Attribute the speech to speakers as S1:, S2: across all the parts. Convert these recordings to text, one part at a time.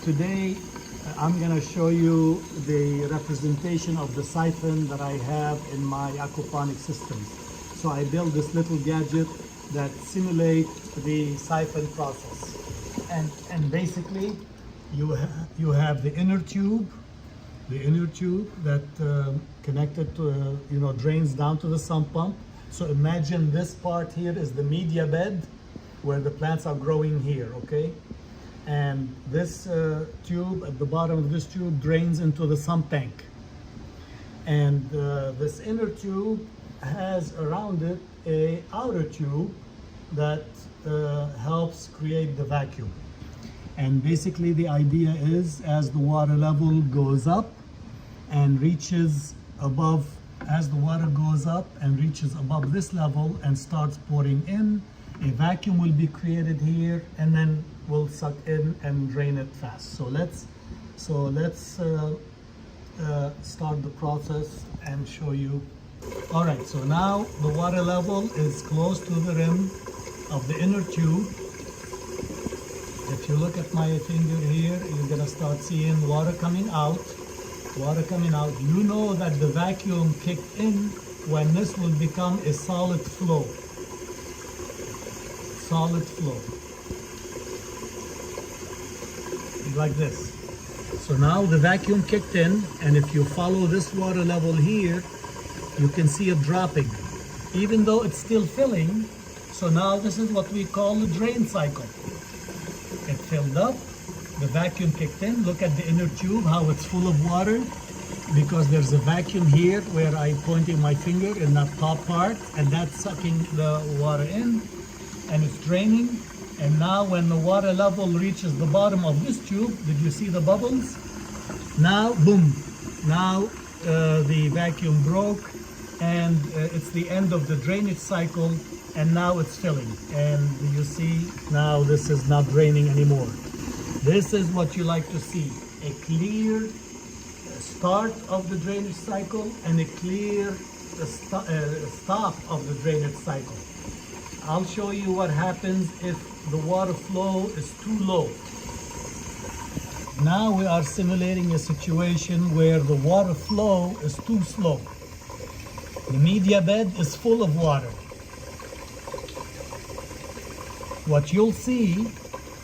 S1: Today I'm going to show you the representation of the siphon that I have in my aquaponic systems. So I built this little gadget that simulates the siphon process. And basically you have the inner tube that connected to, drains down to the sump pump. So imagine this part here is the media bed where the plants are growing here, okay? And this tube, at the bottom of this tube, drains into the sump tank. And this inner tube has around it a outer tube that helps create the vacuum. And basically the idea is, as the water level goes up and reaches above, as the water goes up and reaches above this level and starts pouring in, a vacuum will be created here and then will suck in and drain it fast. So let's start the process and show you. All right, so now the water level is close to the rim of the inner tube. If you look at my finger here, you're gonna start seeing water coming out. You know that the vacuum kicked in when this will become a solid flow. Like this. So now the vacuum kicked in, and if you follow this water level here, you can see it dropping, even though it's still filling. So now this is what we call the drain cycle. It filled up, the vacuum kicked in. Look at the inner tube, how it's full of water, because there's a vacuum here where I'm pointing my finger in that top part, and that's sucking the water in, and it's draining. And now when the water level reaches the bottom of this tube, did you see the bubbles? Now, boom, now the vacuum broke, and it's the end of the drainage cycle, and now it's filling. And you see, now this is not draining anymore. This is what you like to see, a clear start of the drainage cycle and a clear stop of the drainage cycle. I'll show you what happens if the water flow is too low. Now we are simulating a situation where the water flow is too slow. The media bed is full of water. What you'll see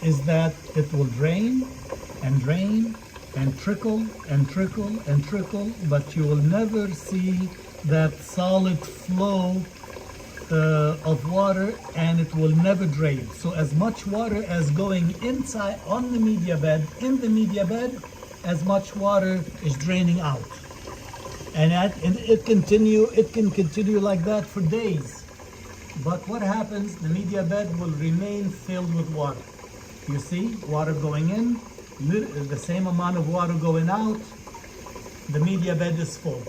S1: is that it will drain and drain and trickle and trickle and trickle, but you will never see that solid flow of water, and it will never drain. So as much water as going inside on the media bed, in the media bed, as much water is draining out. And it can continue like that for days. But what happens, the media bed will remain filled with water. You see, water going in, the same amount of water going out, the media bed is full.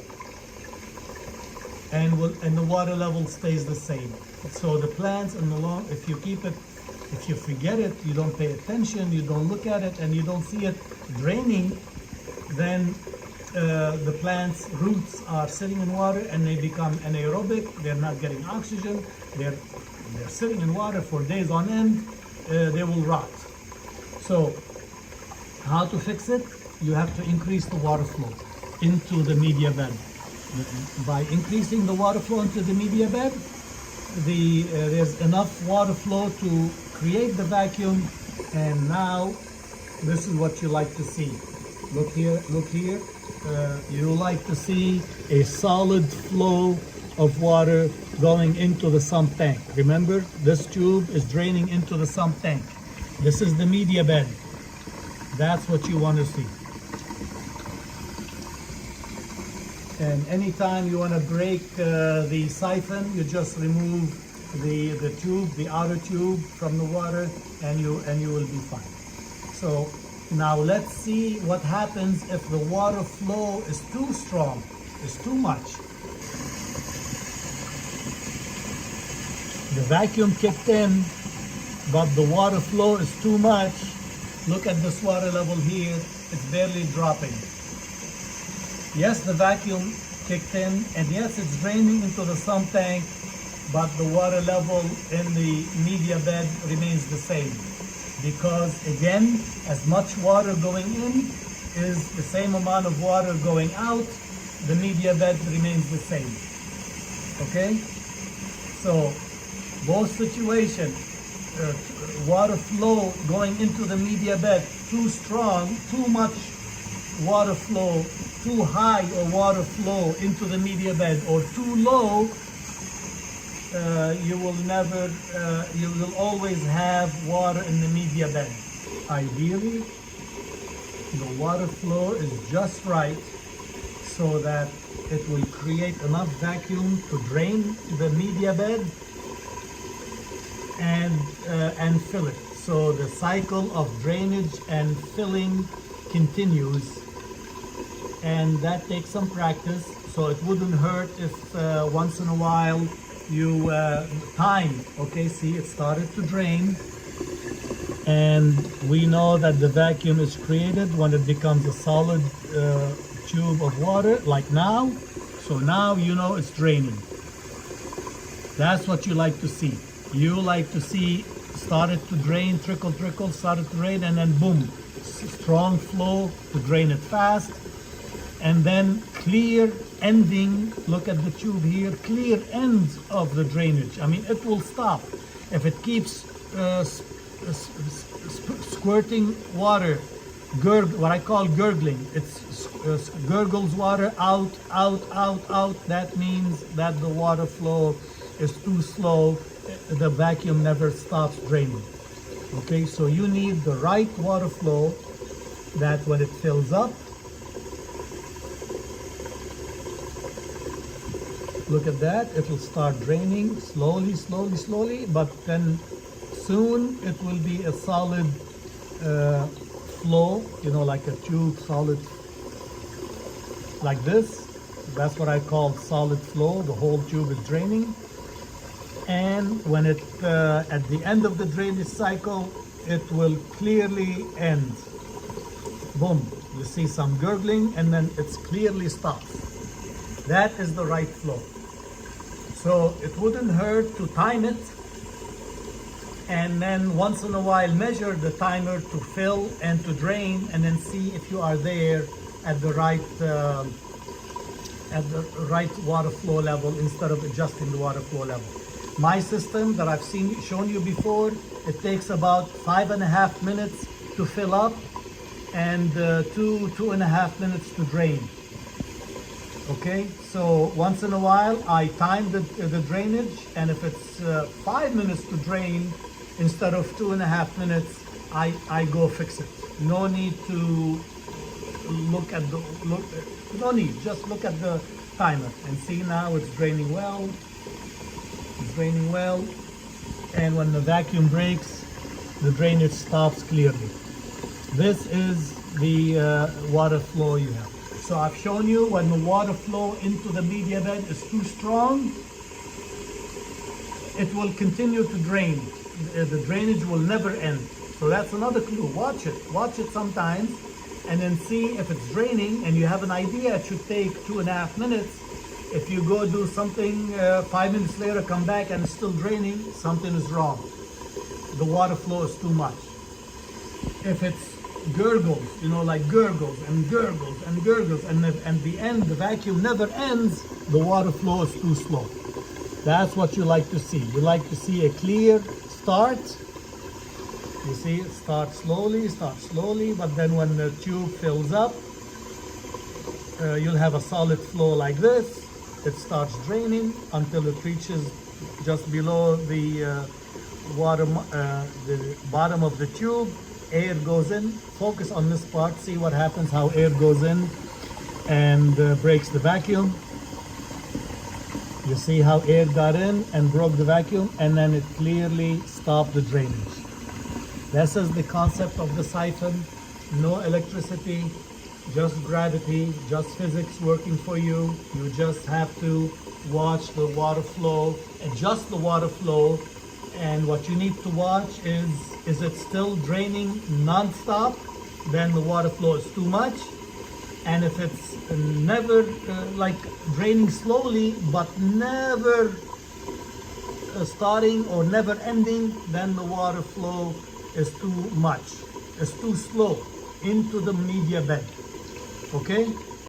S1: And the water level stays the same. So the plants and if you forget it, you don't pay attention, you don't look at it, and you don't see it draining, then the plant's roots are sitting in water and they become anaerobic. They're not getting oxygen. They're sitting in water for days on end. They will rot. So how to fix it? You have to increase the water flow into the media bed. By increasing the water flow into the media bed, there's enough water flow to create the vacuum, and now this is what you like to see. Look here. You like to see a solid flow of water going into the sump tank. Remember, this tube is draining into the sump tank. This is the media bed. That's what you want to see. And anytime you want to break the siphon, you just remove the tube, the outer tube from the water, and you will be fine. So now let's see what happens if the water flow is too strong, is too much. The vacuum kicked in, but the water flow is too much. Look at this water level here, it's barely dropping. Yes, the vacuum kicked in, and yes, it's draining into the sump tank, but the water level in the media bed remains the same. because again, as much water going in is the same amount of water going out. The media bed remains the same. Okay? So both situations, water flow going into the media bed too strong, too much water flow, too high or water flow into the media bed, or too low, you will always have water in the media bed. Ideally, the water flow is just right so that it will create enough vacuum to drain the media bed and fill it. So the cycle of drainage and filling continues, and that takes some practice. So it wouldn't hurt if once in a while you time. Okay, see, it started to drain, and we know that the vacuum is created when it becomes a solid tube of water, like now. So now you know it's draining. That's what you like to see. You like to see started to drain, trickle, trickle, started to drain, and then boom, strong flow to drain it fast, and then clear ending. Look at the tube here, clear ends of the drainage. I mean, it will stop if it keeps squirting water, what I call gurgling. It's gurgles water out, out, out, out. That means that the water flow is too slow. The vacuum never stops draining. Okay, so you need the right water flow, that when it fills up, look at that, it will start draining slowly, slowly, slowly, but then soon it will be a solid flow, you know, like a tube, solid, like this. That's what I call solid flow. The whole tube is draining. And when it, at the end of the drainage cycle, it will clearly end. Boom, you see some gurgling, and then it's clearly stops. That is the right flow. So it wouldn't hurt to time it, and then once in a while measure the timer to fill and to drain, and then see if you are there at the right water flow level instead of adjusting the water flow level. My system that I've shown you before, it takes about 5.5 minutes to fill up and 2.5 minutes to drain. Okay, so once in a while I time the drainage, and if it's 5 minutes to drain instead of 2.5 minutes, I go fix it. No need to look at no need, just look at the timer and see now it's draining well. It's draining well, and when the vacuum breaks, the drainage stops clearly. This is the water flow you have. So I've shown you when the water flow into the media bed is too strong, it will continue to drain. The drainage will never end. So that's another clue. Watch it sometimes, and then see if it's draining, and you have an idea it should take 2.5 minutes. If you go do something 5 minutes later, come back and it's still draining, something is wrong. The water flow is too much. If it's gurgles, you know, like gurgles and gurgles and gurgles, and at the end the vacuum never ends, the water flow is too slow. That's what you like to see. You like to see a clear start. You see, it starts slowly, but then when the tube fills up, you'll have a solid flow like this. It starts draining until it reaches just below the the bottom of the tube. Air goes in. Focus on this part. See what happens, how air goes in and breaks the vacuum. You see how air got in and broke the vacuum, and then it clearly stopped the drainage. This is the concept of the siphon. No electricity, just gravity, just physics working for you. You just have to watch the water flow, adjust the water flow, and what you need to watch is it still draining non-stop? Then the water flow is too much. And if it's never like draining slowly but never starting or never ending, then the water flow is too much. It's too slow into the media bed. Okay?